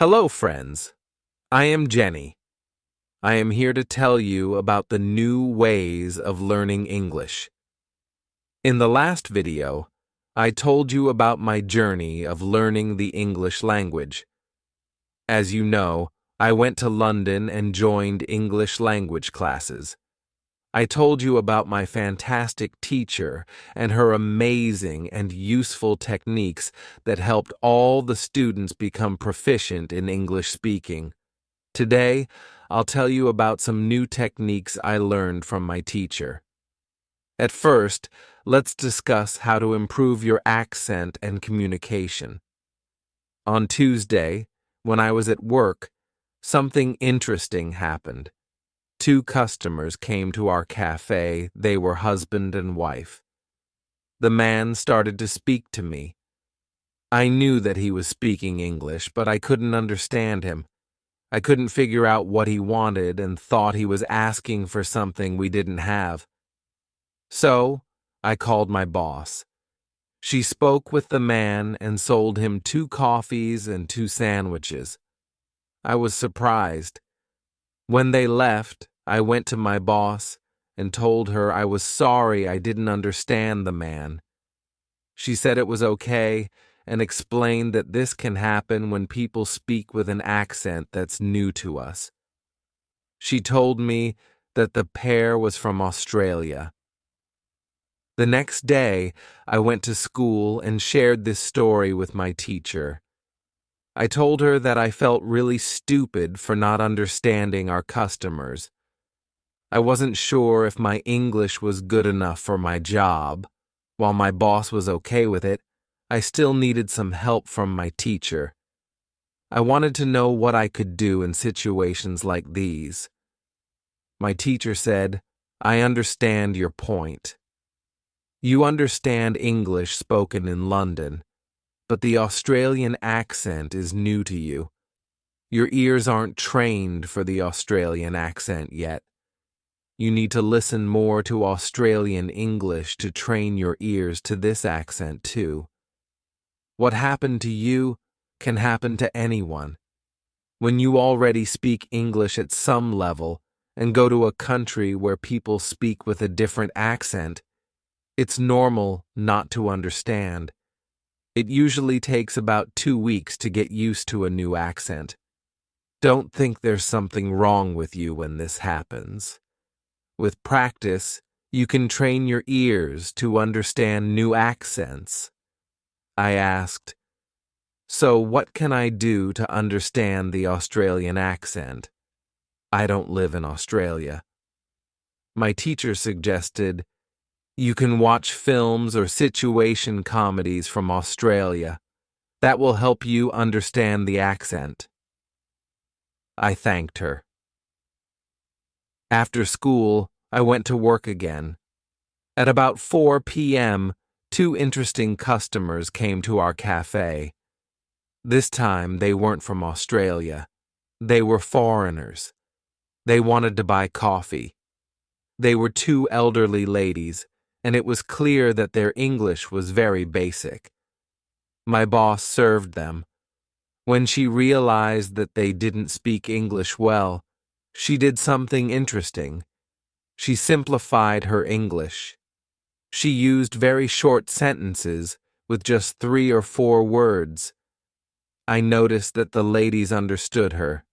Hello, friends. I am Jenny. I am here to tell you about the new ways of learning English. In the last video, I told you about my journey of learning the English language. As you know, I went to London and joined English language classes. I told you about my fantastic teacher and her amazing and useful techniques that helped all the students become proficient in English speaking. Today, I'll tell you about some new techniques I learned from my teacher. At first, let's discuss how to improve your accent and communication. On Tuesday, when I was at work, something interesting happened. Two customers came to our cafe. They were husband and wife. The man started to speak to me. I knew that he was speaking English, but I couldn't understand him. I couldn't figure out what he wanted and thought he was asking for something we didn't have. So, I called my boss. She spoke with the man and sold him 2 coffees and 2 sandwiches. I was surprised. When they left, I went to my boss and told her I was sorry I didn't understand the man. She said it was okay and explained that this can happen when people speak with an accent that's new to us. She told me that the pair was from Australia. The next day, I went to school and shared this story with my teacher. I told her that I felt really stupid for not understanding our customers. I wasn't sure if my English was good enough for my job. While my boss was okay with it, I still needed some help from my teacher. I wanted to know what I could do in situations like these. My teacher said, "I understand your point. You understand English spoken in London, but the Australian accent is new to you. Your ears aren't trained for the Australian accent yet. You need to listen more to Australian English to train your ears to this accent too. What happened to you can happen to anyone. When you already speak English at some level and go to a country where people speak with a different accent, it's normal not to understand. It usually takes about 2 weeks to get used to a new accent. Don't think there's something wrong with you when this happens. With practice, you can train your ears to understand new accents." I asked, "So what can I do to understand the Australian accent? I don't live in Australia." My teacher suggested, "You can watch films or situation comedies from Australia. That will help you understand the accent." I thanked her. After school, I went to work again. At about 4 p.m., 2 interesting customers came to our cafe. This time, they weren't from Australia. They were foreigners. They wanted to buy coffee. They were 2 elderly ladies, and it was clear that their English was very basic. My boss served them. When she realized that they didn't speak English well, she did something interesting. She simplified her English. She used very short sentences with just 3 or 4 words. I noticed that the ladies understood her.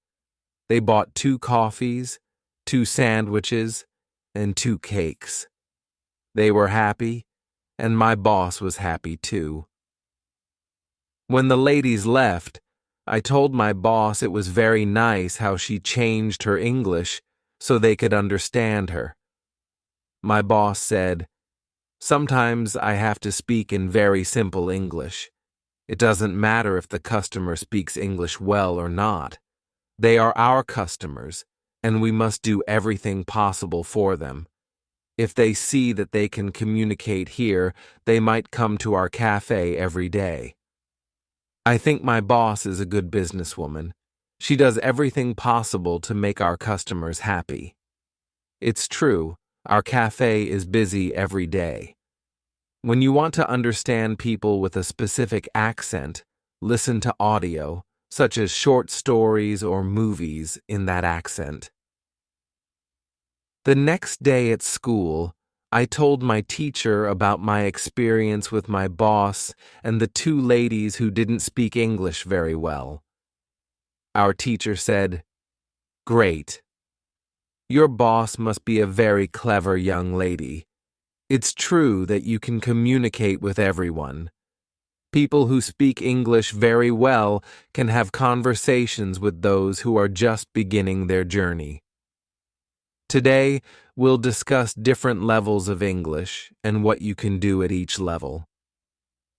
They bought 2 coffees, 2 sandwiches, and 2 cakes. They were happy, and my boss was happy too. When the ladies left, I told my boss it was very nice how she changed her English so they could understand her. My boss said, "Sometimes I have to speak in very simple English. It doesn't matter if the customer speaks English well or not. They are our customers, and we must do everything possible for them. If they see that they can communicate here, they might come to our cafe every day." I think my boss is a good businesswoman. She does everything possible to make our customers happy. It's true, our cafe is busy every day. When you want to understand people with a specific accent, listen to audio, such as short stories or movies in that accent. The next day at school, I told my teacher about my experience with my boss and the two ladies who didn't speak English very well. Our teacher said, "Great. Your boss must be a very clever young lady. It's true that you can communicate with everyone. People who speak English very well can have conversations with those who are just beginning their journey." Today, we'll discuss different levels of English and what you can do at each level.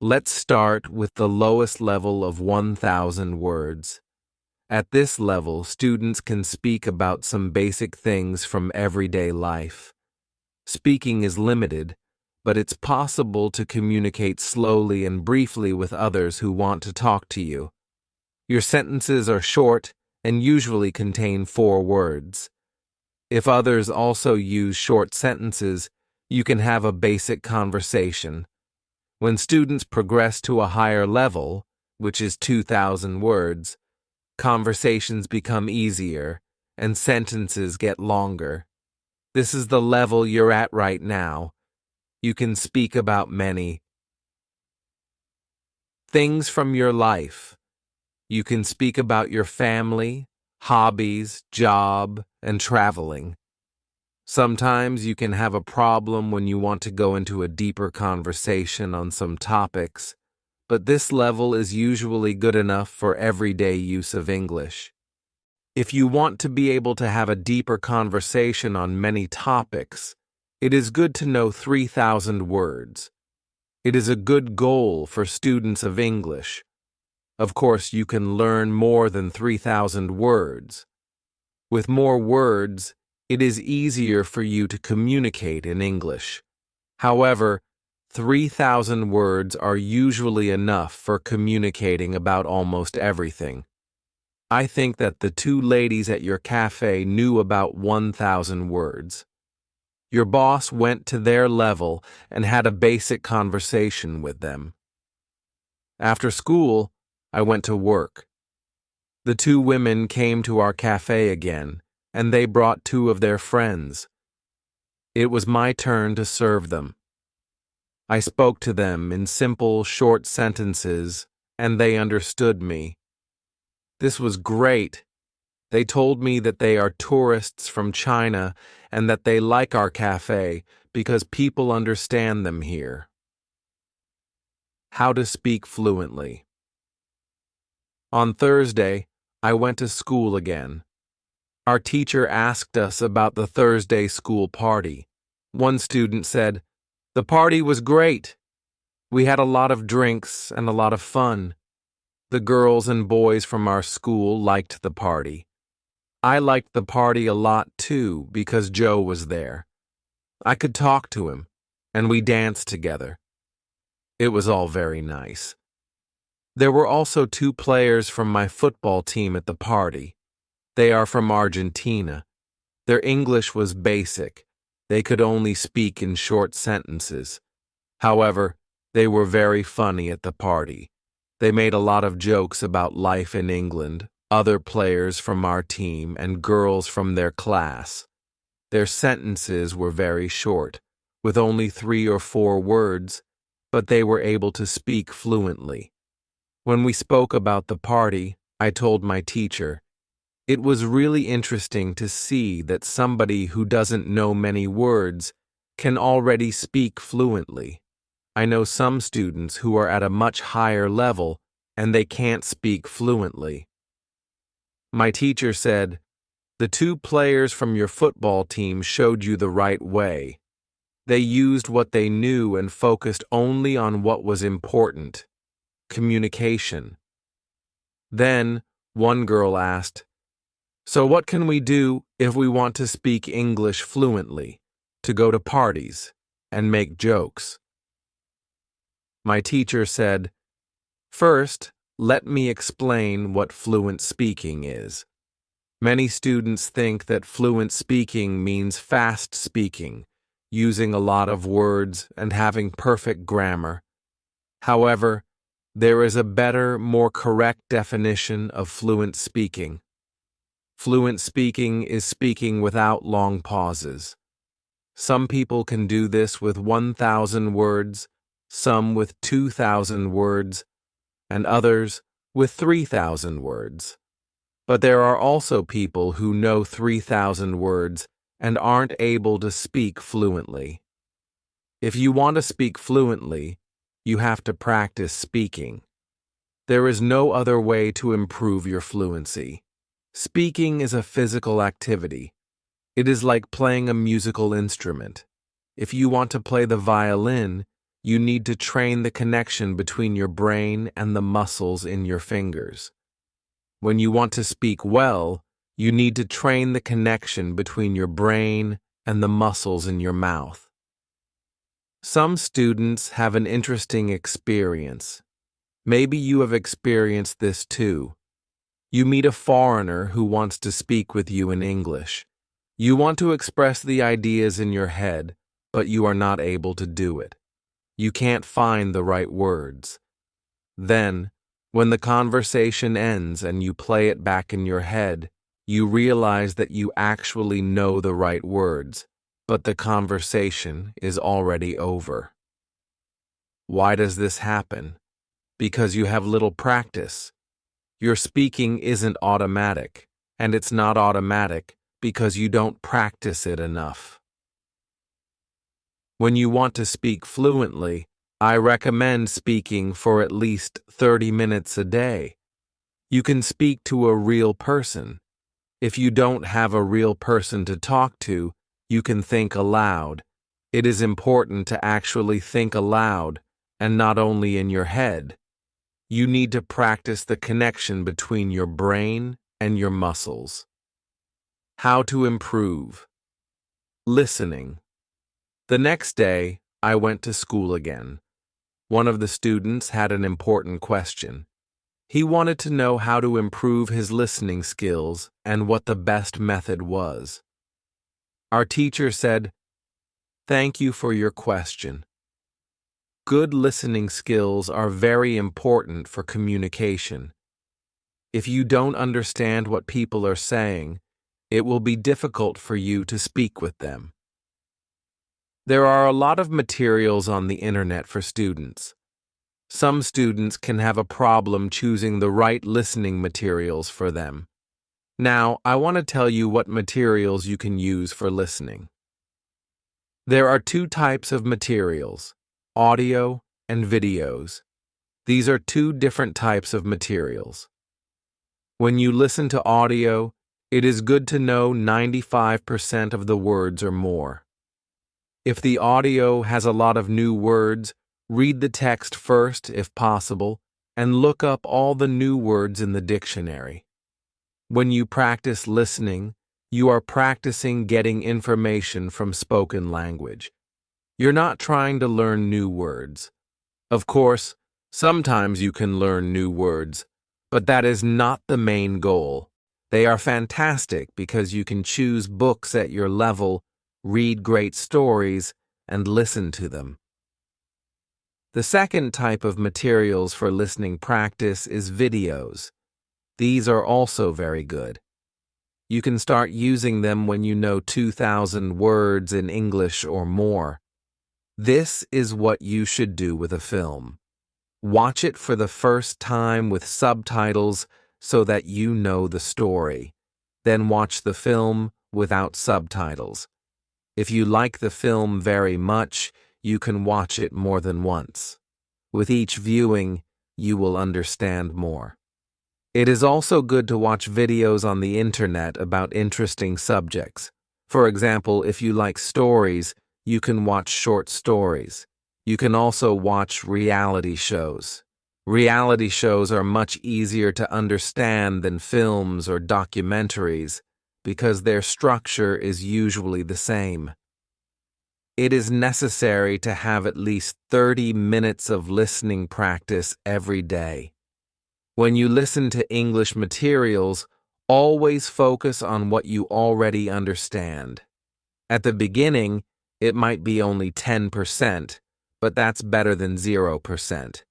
Let's start with the lowest level of 1,000 words. At this level, students can speak about some basic things from everyday life. Speaking is limited, but it's possible to communicate slowly and briefly with others who want to talk to you. Your sentences are short and usually contain 4 words. If others also use short sentences, you can have a basic conversation. When students progress to a higher level, which is 2,000 words, conversations become easier and sentences get longer. This is the level you're at right now. You can speak about many things from your life. You can speak about your family, hobbies, job, and traveling. Sometimes you can have a problem when you want to go into a deeper conversation on some topics, but this level is usually good enough for everyday use of English. If you want to be able to have a deeper conversation on many topics, it is good to know 3,000 words. It is a good goal for students of English. Of course, you can learn more than 3,000 words. With more words, it is easier for you to communicate in English. However, 3,000 words are usually enough for communicating about almost everything. I think that the two ladies at your cafe knew about 1,000 words. Your boss went to their level and had a basic conversation with them. After school, I went to work. The two women came to our cafe again, and they brought 2 of their friends. It was my turn to serve them. I spoke to them in simple, short sentences, and they understood me. This was great. They told me that they are tourists from China and that they like our cafe because people understand them here. How to speak fluently. On Thursday, I went to school again. Our teacher asked us about the Thursday school party. One student said, "The party was great. We had a lot of drinks and a lot of fun. The girls and boys from our school liked the party. I liked the party a lot too because Joe was there. I could talk to him, and we danced together. It was all very nice." There were also 2 players from my football team at the party. They are from Argentina. Their English was basic. They could only speak in short sentences. However, they were very funny at the party. They made a lot of jokes about life in England, other players from our team, and girls from their class. Their sentences were very short, with only 3 or 4 words, but they were able to speak fluently. When we spoke about the party, I told my teacher, "It was really interesting to see that somebody who doesn't know many words can already speak fluently. I know some students who are at a much higher level and they can't speak fluently." My teacher said, "The 2 players from your football team showed you the right way. They used what they knew and focused only on what was important: communication." Then, one girl asked, "So what can we do if we want to speak English fluently, to go to parties, and make jokes?" My teacher said, "First, let me explain what fluent speaking is. Many students think that fluent speaking means fast speaking, using a lot of words and having perfect grammar. However, There is a better, more correct definition of fluent speaking. Fluent speaking is speaking without long pauses. Some people can do this with 1,000 words, some with 2,000 words, and others with 3,000 words. But there are also people who know 3,000 words and aren't able to speak fluently. If you want to speak fluently, you have to practice speaking. There is no other way to improve your fluency. Speaking is a physical activity. It is like playing a musical instrument. If you want to play the violin, you need to train the connection between your brain and the muscles in your fingers. When you want to speak well, you need to train the connection between your brain and the muscles in your mouth. Some students have an interesting experience. Maybe you have experienced this too. You meet a foreigner who wants to speak with you in English. You want to express the ideas in your head, but you are not able to do it. You can't find the right words. Then, when the conversation ends and you play it back in your head, you realize that you actually know the right words, but the conversation is already over. Why does this happen? Because you have little practice. Your speaking isn't automatic, and it's not automatic because you don't practice it enough. When you want to speak fluently, I recommend speaking for at least 30 minutes a day. You can speak to a real person. If you don't have a real person to talk to, you can think aloud. It is important to actually think aloud, and not only in your head. You need to practice the connection between your brain and your muscles. How to improve. Listening. The next day, I went to school again. One of the students had an important question. He wanted to know how to improve his listening skills and what the best method was. Our teacher said, "Thank you for your question. Good listening skills are very important for communication. If you don't understand what people are saying, it will be difficult for you to speak with them." There are a lot of materials on the internet for students. Some students can have a problem choosing the right listening materials for them. Now, I want to tell you what materials you can use for listening. There are two types of materials, audio and videos. These are two different types of materials. When you listen to audio, it is good to know 95% of the words or more. If the audio has a lot of new words, read the text first if possible, and look up all the new words in the dictionary. When you practice listening, you are practicing getting information from spoken language. You're not trying to learn new words. Of course, sometimes you can learn new words, but that is not the main goal. They are fantastic because you can choose books at your level, read great stories, and listen to them. The second type of materials for listening practice is videos. These are also very good. You can start using them when you know 2,000 words in English or more. This is what you should do with a film. Watch it for the first time with subtitles so that you know the story. Then watch the film without subtitles. If you like the film very much, you can watch it more than once. With each viewing, you will understand more. It is also good to watch videos on the internet about interesting subjects. For example, if you like stories, you can watch short stories. You can also watch reality shows. Reality shows are much easier to understand than films or documentaries because their structure is usually the same. It is necessary to have at least 30 minutes of listening practice every day. When you listen to English materials, always focus on what you already understand. At the beginning, it might be only 10%, but that's better than 0%.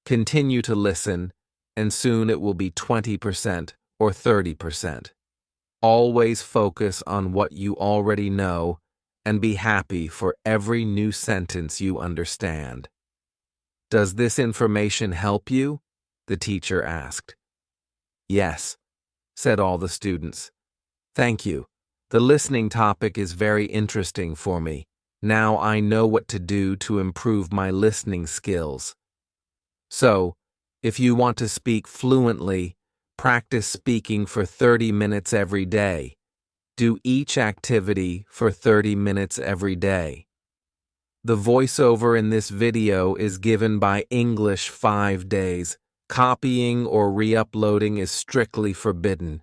Continue to listen, and soon it will be 20% or 30%. Always focus on what you already know and be happy for every new sentence you understand. Does this information help you? The teacher asked. Yes, said all the students. Thank you. The listening topic is very interesting for me. Now I know what to do to improve my listening skills. So, if you want to speak fluently, practice speaking for 30 minutes every day. Do each activity for 30 minutes every day. The voiceover in this video is given by English 5 Days. Copying or re-uploading is strictly forbidden.